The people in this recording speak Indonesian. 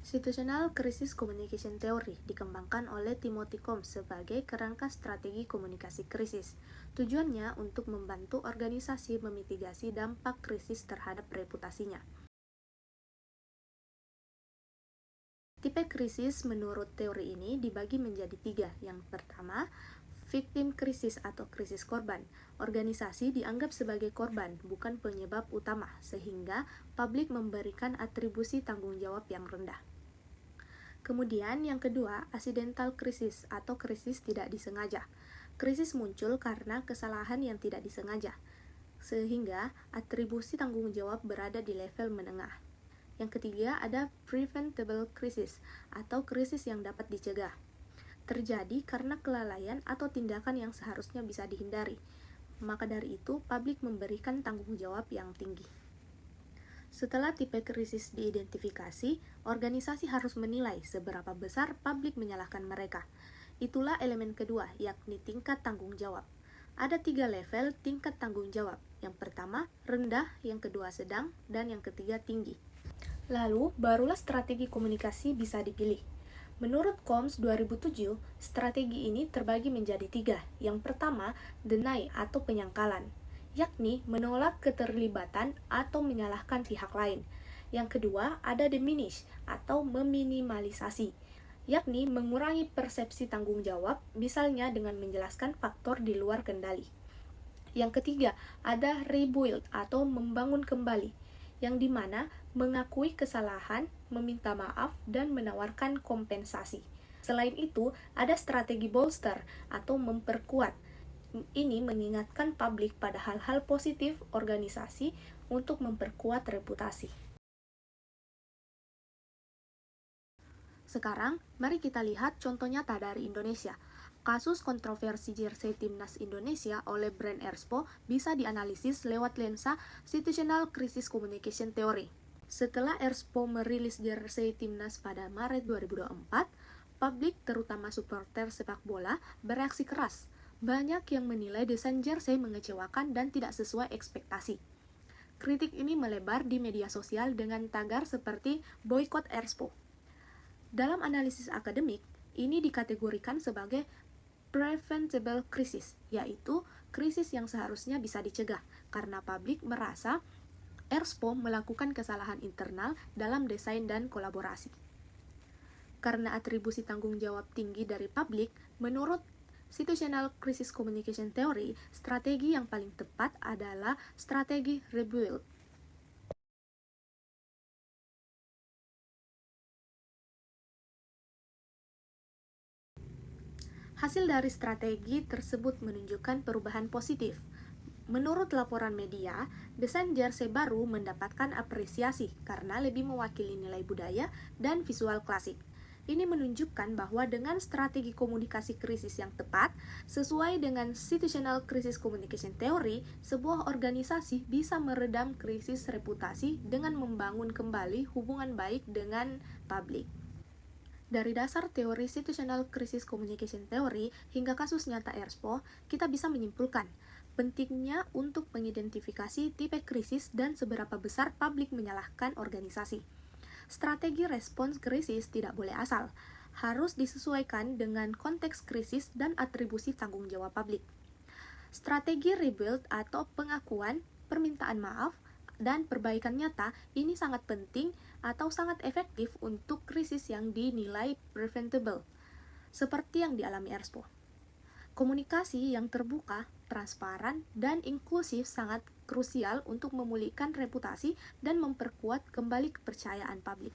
Situational Crisis Communication Theory dikembangkan oleh Timothy Combs sebagai kerangka strategi komunikasi krisis. Tujuannya untuk membantu organisasi memitigasi dampak krisis terhadap reputasinya. Tipe krisis menurut teori ini dibagi menjadi 3. Yang pertama, victim krisis atau krisis korban. Organisasi dianggap sebagai korban, bukan penyebab utama, sehingga publik memberikan atribusi tanggung jawab yang rendah. Kemudian yang kedua, accidental krisis atau krisis tidak disengaja. Krisis muncul karena kesalahan yang tidak disengaja, sehingga atribusi tanggung jawab berada di level menengah. Yang ketiga, ada preventable crisis atau krisis yang dapat dicegah. Terjadi karena kelalaian atau tindakan yang seharusnya bisa dihindari. Maka dari itu, publik memberikan tanggung jawab yang tinggi. Setelah tipe krisis diidentifikasi, organisasi harus menilai seberapa besar publik menyalahkan mereka. Itulah elemen kedua, yakni tingkat tanggung jawab. Ada 3 level tingkat tanggung jawab. Yang pertama, rendah, yang kedua sedang, dan yang ketiga tinggi. Lalu, barulah strategi komunikasi bisa dipilih. Menurut Combs 2007, strategi ini terbagi menjadi 3. Yang pertama, deny atau penyangkalan, yakni menolak keterlibatan atau menyalahkan pihak lain. Yang kedua, ada diminish atau meminimalisasi, yakni mengurangi persepsi tanggung jawab, misalnya dengan menjelaskan faktor di luar kendali. Yang ketiga, ada rebuild atau membangun kembali, yang dimana mengakui kesalahan, meminta maaf, dan menawarkan kompensasi. Selain itu, ada strategi bolster atau memperkuat. Ini mengingatkan publik pada hal-hal positif organisasi untuk memperkuat reputasi. Sekarang, mari kita lihat contoh nyata dari Indonesia. Kasus kontroversi jersey timnas Indonesia oleh brand Erspo bisa dianalisis lewat lensa Situational Crisis Communication Theory. Setelah Erspo merilis jersey timnas pada Maret 2024, publik, terutama supporter sepak bola, bereaksi keras. Banyak yang menilai desain jersey mengecewakan dan tidak sesuai ekspektasi. Kritik ini melebar di media sosial dengan tagar seperti boykot Erspo. Dalam analisis akademik, ini dikategorikan sebagai preventable crisis, yaitu krisis yang seharusnya bisa dicegah karena publik merasa Erspo melakukan kesalahan internal dalam desain dan kolaborasi. Karena atribusi tanggung jawab tinggi dari publik, menurut Situational Crisis Communication Theory, strategi yang paling tepat adalah strategi rebuild. Hasil dari strategi tersebut menunjukkan perubahan positif. Menurut laporan media, desain jersey baru mendapatkan apresiasi karena lebih mewakili nilai budaya dan visual klasik. Ini menunjukkan bahwa dengan strategi komunikasi krisis yang tepat, sesuai dengan Situational Crisis Communication Theory, sebuah organisasi bisa meredam krisis reputasi dengan membangun kembali hubungan baik dengan publik. Dari dasar teori Situational Crisis Communication Theory hingga kasus nyata Erspo, kita bisa menyimpulkan pentingnya untuk mengidentifikasi tipe krisis dan seberapa besar publik menyalahkan organisasi. Strategi respons krisis tidak boleh asal, harus disesuaikan dengan konteks krisis dan atribusi tanggung jawab publik. Strategi rebuild atau pengakuan, permintaan maaf, dan perbaikan nyata ini sangat penting atau sangat efektif untuk krisis yang dinilai preventable, seperti yang dialami Erspo. Komunikasi yang terbuka, transparan, dan inklusif sangat krusial untuk memulihkan reputasi dan memperkuat kembali kepercayaan publik.